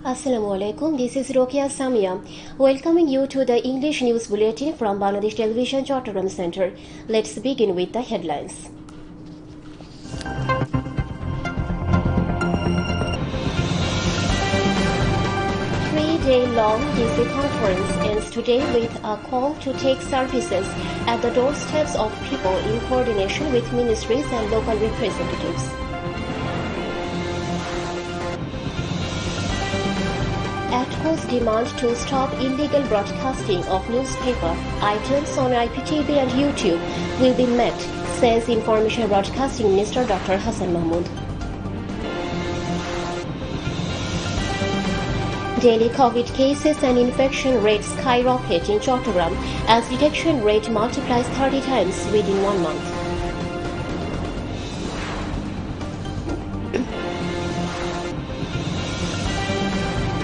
Assalamualaikum, this is Rokia Samia, welcoming you to the English News Bulletin from Bangladesh Television Chattogram Center. Let's begin with the headlines. Three-day-long DC conference ends today with a call to take services at the doorsteps of people in coordination with ministries and local representatives. ATCO's demand to stop illegal broadcasting of newspaper items on IPTV and YouTube will be met, says Information Broadcasting Minister Dr. Hassan Mahmood. Daily COVID cases and infection rates skyrocket in Chattogram as detection rate multiplies 30 times within 1 month.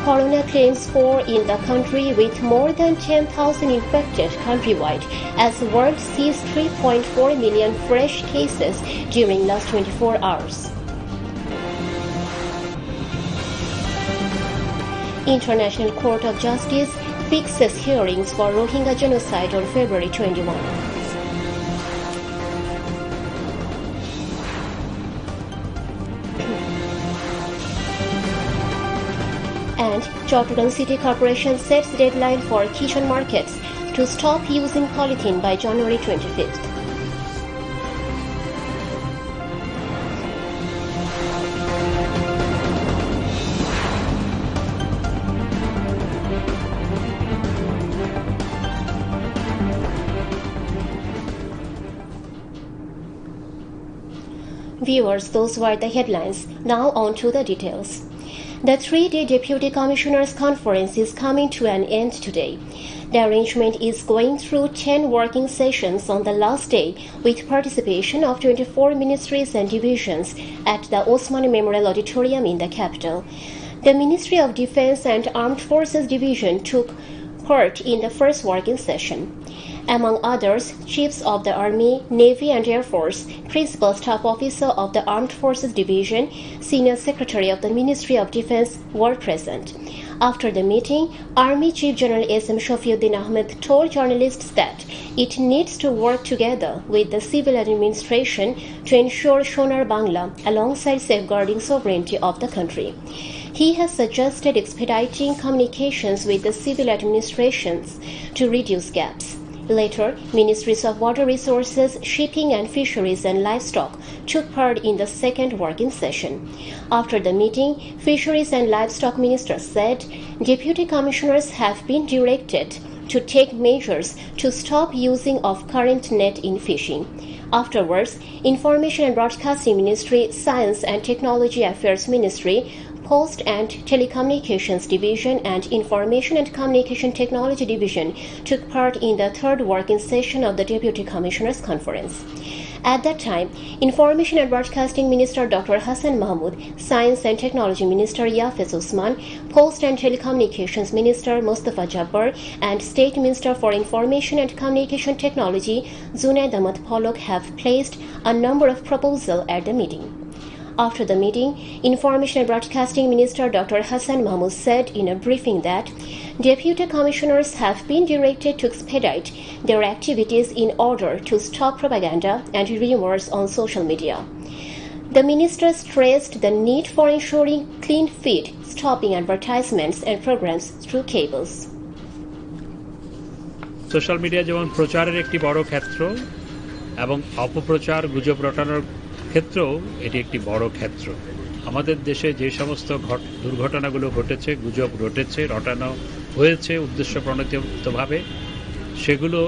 Corona claims fall in the country with more than 10,000 infected countrywide as the world sees 3.4 million fresh cases during last 24 hours. International Court of Justice fixes hearings for Rohingya genocide on February 21. And Chattogram City Corporation sets deadline for kitchen markets to stop using polythene by January 25th. Viewers, those were the headlines. Now on to the details. The three-day Deputy Commissioners' Conference is coming to an end today. The arrangement is going through 10 working sessions on the last day with participation of 24 ministries and divisions at the Osmani Memorial Auditorium in the capital. The Ministry of Defense and Armed Forces Division took part in the first working session. Among others, Chiefs of the Army, Navy and Air Force, Principal Staff Officer of the Armed Forces Division, Senior Secretary of the Ministry of Defense were present. After the meeting, Army Chief General S.M. Shafiuddin Ahmed told journalists that it needs to work together with the civil administration to ensure Sonar Bangla alongside safeguarding sovereignty of the country. He has suggested expediting communications with the civil administrations to reduce gaps. Later, Ministries of Water Resources, Shipping and Fisheries and Livestock took part in the second working session. After the meeting, Fisheries and Livestock Minister said Deputy Commissioners have been directed to take measures to stop using of current net in fishing. Afterwards, Information and Broadcasting Ministry, Science and Technology Affairs Ministry, Post and Telecommunications Division and Information and Communication Technology Division took part in the third working session of the Deputy Commissioners' Conference. At that time, Information and Broadcasting Minister Dr. Hassan Mahmood, Science and Technology Minister Yafez Usman, Post and Telecommunications Minister Mustafa Jabbar, and State Minister for Information and Communication Technology Zunaid Ahmad Polok have placed a number of proposals at the meeting. After the meeting, Information and Broadcasting Minister Dr. Hassan Mahmood said in a briefing that Deputy Commissioners have been directed to expedite their activities in order to stop propaganda and rumors on social media. The minister stressed the need for ensuring clean feed, stopping advertisements and programs through cables. Social media যেমন প্রচারের একটি বড় ক্ষেত্র এবং অপপ্রচার গুজব রটানোর ক্ষেত্রেও এটি একটি বড় ক্ষেত্র। আমাদের দেশে যে সমস্ত দুর্ঘটনাগুলো ঘটেছে, গুজব রটানো হয়েছে উদ্দেশ্যপ্রণোদিতভাবে, সেগুলো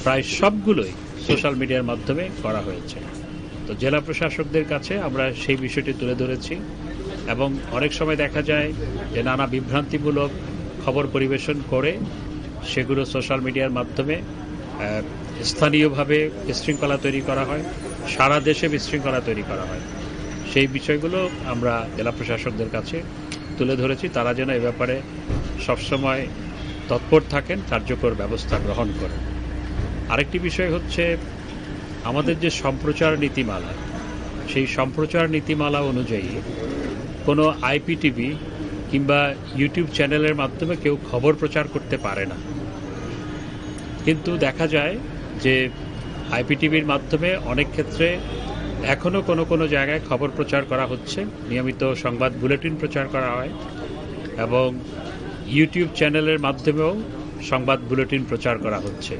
প্রায় সবগুলোই সোশ্যাল মিডিয়ার মাধ্যমে করা হয়েছে। তো জেলা প্রশাসকদের কাছে আমরা সেই বিষয়টি তুলে ধরেছি এবং অনেক সময় দেখা যায় যে নানা বিভ্রান্তিমূলক খবর পরিবেশন করে সেগুলো সোশ্যাল মিডিয়ার মাধ্যমে স্থানীয়ভাবে বিশৃঙ্খলা তৈরি করা হয়, সারা দেশে বিশৃঙ্খলা তৈরি করা হয়। সেই বিষয়গুলো আমরা জেলা প্রশাসকদের কাছে তুলে ধরেছি, তারা যেন এ ব্যাপারে সবসময় তৎপর থাকেন, কার্যকর ব্যবস্থা গ্রহণ করেন। আরেকটি বিষয় হচ্ছে আমাদের যে সম্প্রচার নীতিমালা, সেই সম্প্রচার নীতিমালা অনুযায়ী কোনো আইপিটিভি কিংবা ইউটিউব চ্যানেলের মাধ্যমে কেউ খবর প্রচার করতে পারে না, কিন্তু দেখা যায় যে আইপিটিভির মাধ্যমে অনেক ক্ষেত্রে এখনও কোনো জায়গায় খবর প্রচার করা হচ্ছে, নিয়মিত সংবাদ বুলেটিন প্রচার করা হয় এবং ইউটিউব চ্যানেলের মাধ্যমেও সংবাদ বুলেটিন প্রচার করা হচ্ছে।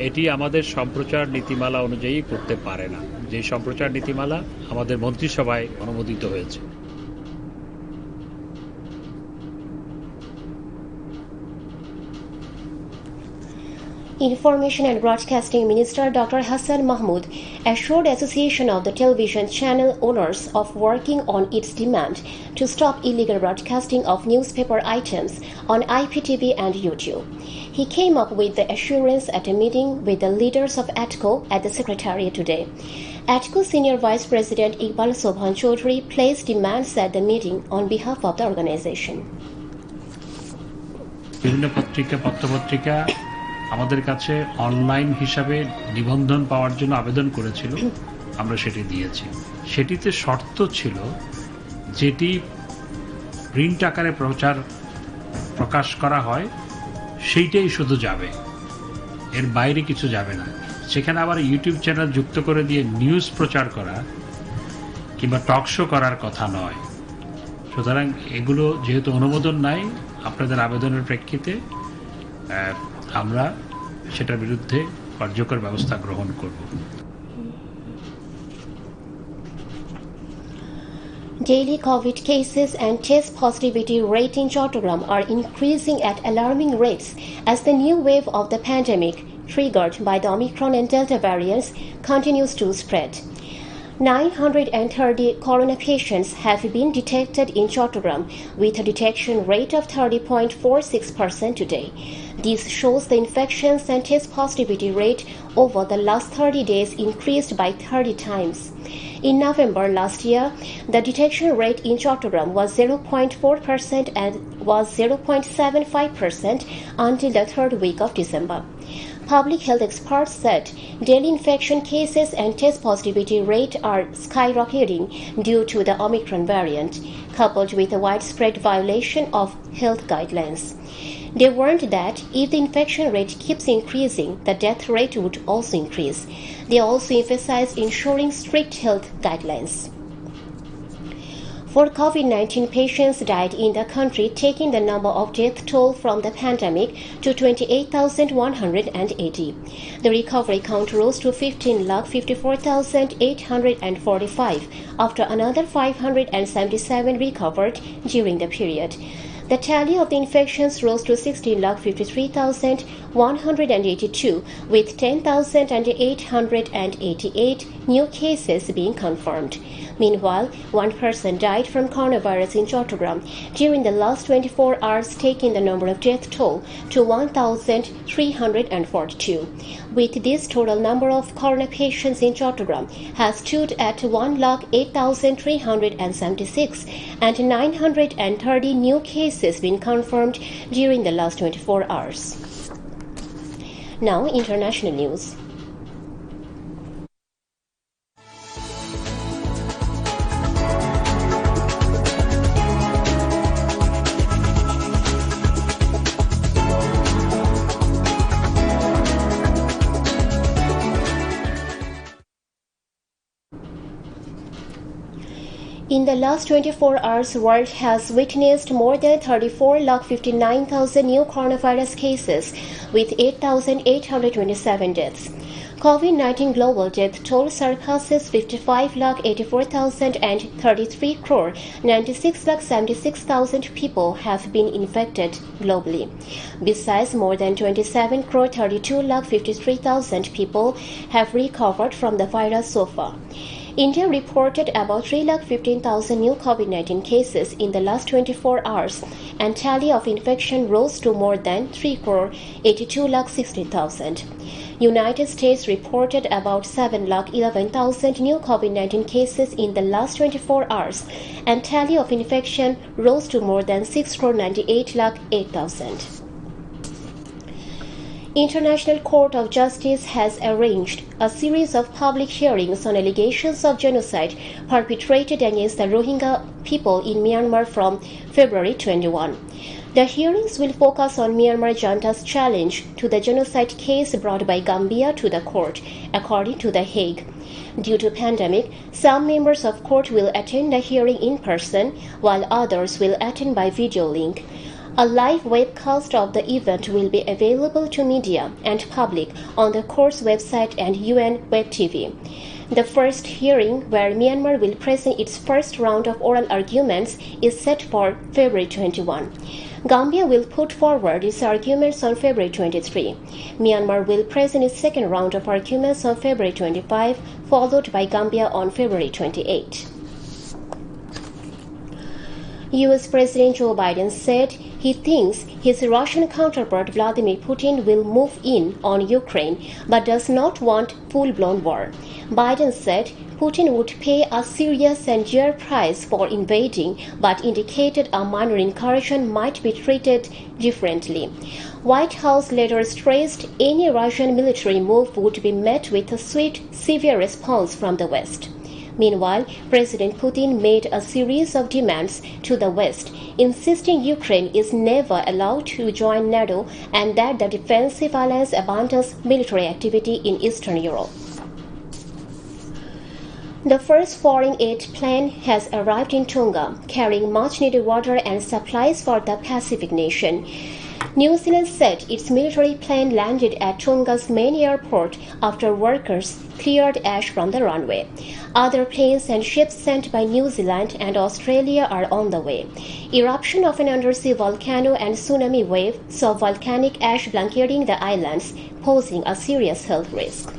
এটি আমাদের সম্প্রচার নীতিমালা অনুযায়ী করতে পারে না, যে সম্প্রচার নীতিমালা আমাদের মন্ত্রিসভায় অনুমোদিত হয়েছে। Information and Broadcasting Minister Dr. Hassan Mahmood assured Association of the Television Channel Owners of working on its demand to stop illegal broadcasting of newspaper items on IPTV and YouTube. He came up with the assurance at a meeting with the leaders of ATCO at the Secretariat today. ATCO Senior Vice President Iqbal Sobhan Chaudhry placed demands at the meeting on behalf of the organization. বিভিন্ন পত্রপত্রিকা আমাদের কাছে online হিসাবে নিবন্ধন পাওয়ার জন্য আবেদন করেছিল, আমরা সেটি দিয়েছি। সেটিতে শর্ত ছিল যেটি প্রিন্ট আকারে প্রকাশ করা হয় সেইটাই শুধু যাবে, এর বাইরে কিছু যাবে না। সেখানে আবার ইউটিউব চ্যানেল যুক্ত করে দিয়ে নিউজ প্রচার করা কিংবা টক শো করার কথা নয়। সুতরাং এগুলো যেহেতু অনুমোদন নাই, আপনাদের আবেদনের প্রেক্ষিতে আমরা সেটার বিরুদ্ধে কার্যকর ব্যবস্থা গ্রহণ করব। Daily COVID cases and test positivity rate in Chattogram are increasing at alarming rates as the new wave of the pandemic, triggered by the Omicron and Delta variants, continues to spread. 930 corona patients have been detected in Chattogram, with a detection rate of 30.46% today. This shows the infections and test positivity rate over the last 30 days increased by 30 times. In November last year, the detection rate in Chattogram was 0.4% and was 0.75% until the third week of December. Public health experts said daily infection cases and test positivity rate are skyrocketing due to the Omicron variant, coupled with a widespread violation of health guidelines. They warned that if the infection rate keeps increasing, the death rate would also increase. They also emphasized ensuring strict health guidelines. 4 COVID-19 patients died in the country, taking the number of death toll from the pandemic to 28,180. The recovery count rose to 15,54,845 after another 577 recovered during the period. The tally of the infections rose to 16,53,182, with 10,888 new cases being confirmed. Meanwhile, one person died from coronavirus in Chattogram during the last 24 hours, taking the number of death toll to 1,342. With this, total number of corona patients in Chattogram has stood at 1,08,376, and 930 new cases been confirmed during the last 24 hours. Now, international news. In the last 24 hours, the world has witnessed more than 34,59,000 new coronavirus cases, with 8,827 deaths. COVID-19 global death toll surpasses 55,84,000 and 33 crore 96,76,000 people have been infected globally. Besides, more than 27 crore 32,53,000 people have recovered from the virus so far. India reported about 3,15,000 new COVID-19 cases in the last 24 hours, and tally of infection rose to more than 3 crore 82,60,000. United States reported about 7,11,000 new COVID-19 cases in the last 24 hours, and tally of infection rose to more than 6 crore 98,08,000. International Court of Justice has arranged a series of public hearings on allegations of genocide perpetrated against the Rohingya people in Myanmar from February 21. The hearings will focus on Myanmar junta's challenge to the genocide case brought by Gambia to the court, according to The Hague. Due to pandemic, some members of court will attend the hearing in person, while others will attend by video link. A live webcast of the event will be available to media and public on the court's website and UN Web TV. The first hearing, where Myanmar will present its first round of oral arguments, is set for February 21. Gambia will put forward its arguments on February 23. Myanmar will present its second round of arguments on February 25, followed by Gambia on February 28. U.S. President Joe Biden said he thinks his Russian counterpart Vladimir Putin will move in on Ukraine but does not want full-blown war. Biden said Putin would pay a serious and dear price for invading, but indicated a minor incursion might be treated differently. White House later stressed any Russian military move would be met with a swift, severe response from the West. Meanwhile, President Putin made a series of demands to the West, insisting Ukraine is never allowed to join NATO and that the defensive alliance abandons military activity in Eastern Europe. The first foreign aid plane has arrived in Tonga, carrying much-needed water and supplies for the Pacific nation. New Zealand said its military plane landed at Tonga's main airport after workers cleared ash from the runway. Other planes and ships sent by New Zealand and Australia are on the way. Eruption of an undersea volcano and tsunami wave saw volcanic ash blanketing the islands, posing a serious health risk.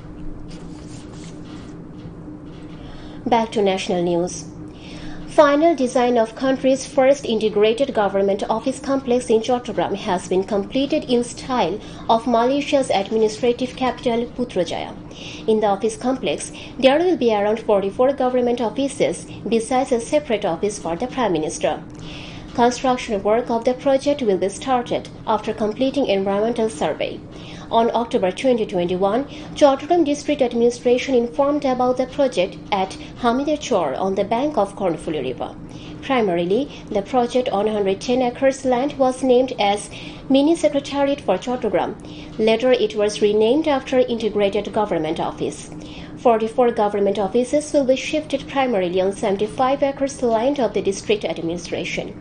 Back to national news. Final design of country's first integrated government office complex in Chattogram has been completed in style of Malaysia's administrative capital Putrajaya. In the office complex, there will be around 44 government offices besides a separate office for the Prime Minister. Construction work of the project will be started after completing environmental survey. On October 2021, Chattogram District Administration informed about the project at Hamidechor on the bank of Cornfuli River. Primarily, the project on 110 acres land was named as Mini Secretariat for Chattogram. Later, it was renamed after Integrated Government Office. 44 government offices will be shifted primarily on 75 acres land of the district administration.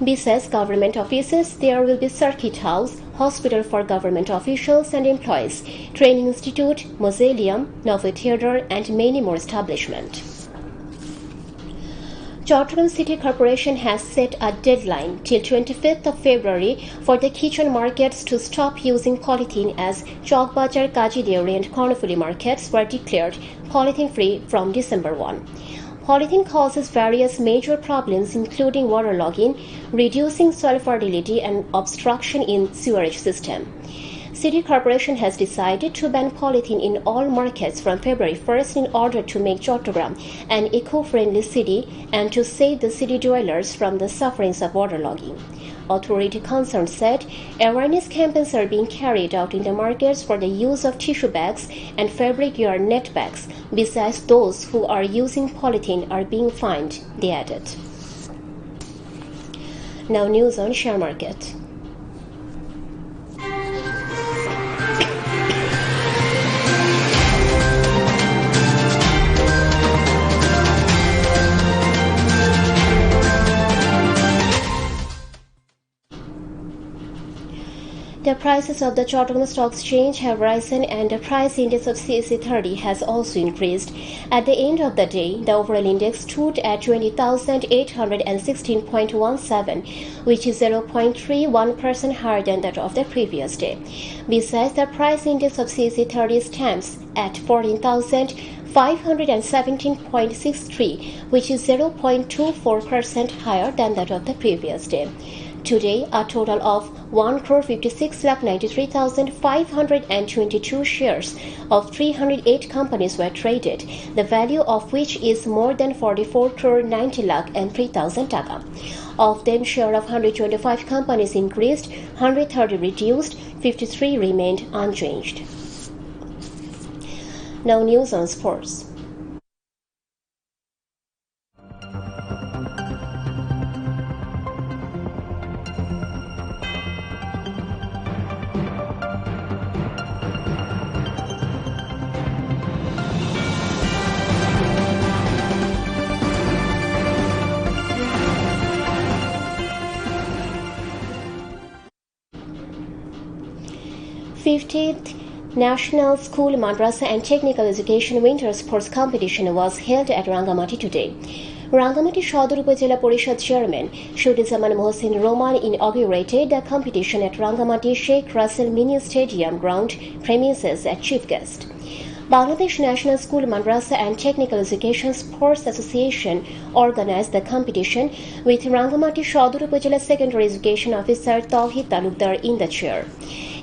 Besides government offices, there will be circuit house, hospital for government officials and employees, training institute, mausoleum, novel theatre, and many more establishments. Chattogram City Corporation has set a deadline till 25th of February for the kitchen markets to stop using polythene, as Chowk Bazar, Kaji Dairy and Cornfuli markets were declared polythene-free from December 1. Polythene causes various major problems including waterlogging, reducing soil fertility and obstruction in sewerage system. City Corporation has decided to ban polythene in all markets from February 1st in order to make Chattogram an eco-friendly city and to save the city dwellers from the sufferings of waterlogging. Authority concerned said awareness campaigns are being carried out in the markets for the use of tissue bags and fabric yarn net bags. Besides, those who are using polythene are being fined, they added. Now news on share market. The prices of the Chattogram Stock Exchange have risen and the price index of CAC 30 has also increased. At the end of the day, the overall index stood at 20,816.17, which is 0.31% higher than that of the previous day. Besides, the price index of CAC 30 stands at 14,517.63, which is 0.24% higher than that of the previous day. Today, a total of 1,56,93,522 shares of 308 companies were traded, the value of which is more than 44,90,03,000 taka. Of them, share of 125 companies increased, 130 reduced, 53 remained unchanged. Now news on sports. th National School Madrasa and Technical Education Winter Sports Competition was held at Rangamati today. Rangamati Shodor Upazila Porishad Chairman Shudizaman Mohsin Roman inaugurated the competition at Rangamati Sheikh Russell Mini Stadium ground premises as chief guest. Bangladesh National School Madrasa and Technical Education Sports Association organized the competition with Rangamati Shodor Upazila Secondary Education Officer Tawhid Talukdar in the chair.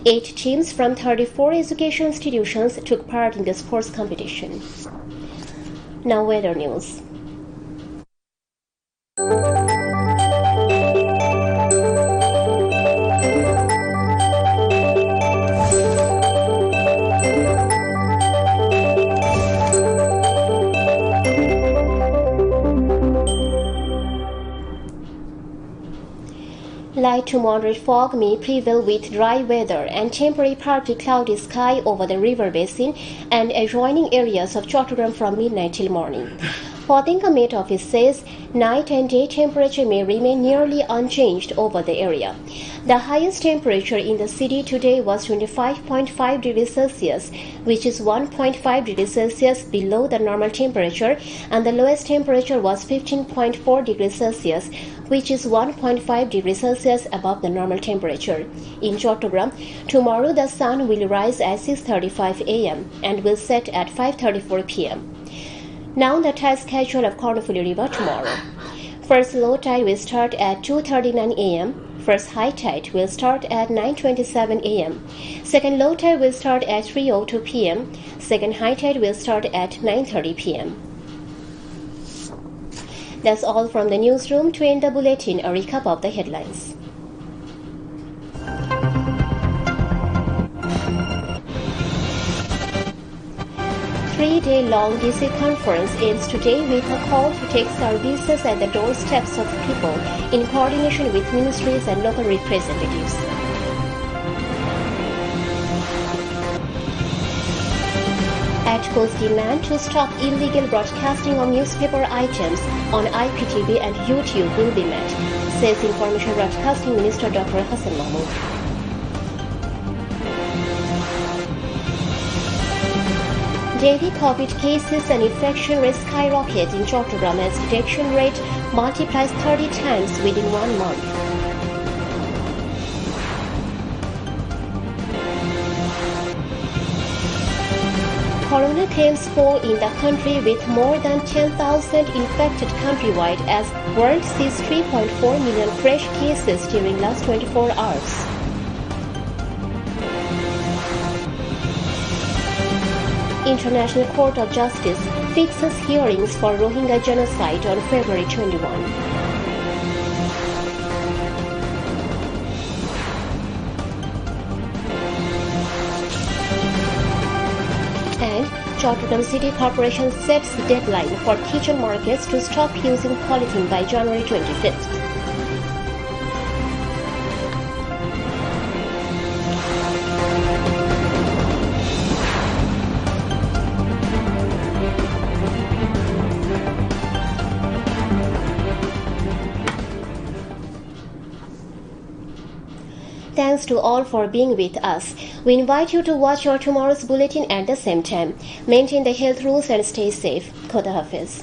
8 teams from 34 education institutions took part in the sports competition. Now weather news. Light to moderate fog may prevail with dry weather and temporary partly cloudy sky over the river basin and adjoining areas of Chattogram from midnight till morning. Potinka Met Office says night and day temperature may remain nearly unchanged over the area. The highest temperature in the city today was 25.5 degrees Celsius, which is 1.5 degrees Celsius below the normal temperature, and the lowest temperature was 15.4 degrees Celsius, which is 1.5 degrees Celsius above the normal temperature. In Chattogram, tomorrow the sun will rise at 6:35 a.m. and will set at 5:34 p.m. Now the tide schedule of Kornofuli River tomorrow. First low tide will start at 2:39 a.m. First high tide will start at 9:27 a.m. Second low tide will start at 3:02 p.m. Second high tide will start at 9:30 p.m. That's all from the newsroom. To end the bulletin, a recap of the headlines. Three-day-long DC conference ends today with a call to take services at the doorsteps of people in coordination with ministries and local representatives. ATCO's demand to stop illegal broadcasting of newspaper items on IPTV and YouTube will be met, says Information Broadcasting Minister Dr. Hassan Mahmood. Daily COVID cases and infection rate skyrocket in Chattogram as detection rate multiplies 30 times within 1 month. Corona claims fall in the country with more than 10,000 infected countrywide as world sees 3.4 million fresh cases during last 24 hours. International Court of Justice fixes hearings for Rohingya genocide on February 21. And Chattogram City Corporation sets the deadline for kitchen markets to stop using polythene by January 25th. Thanks to all for being with us. We invite you to watch your tomorrow's bulletin at the same time. Maintain the health rules and stay safe. Khuda Hafiz.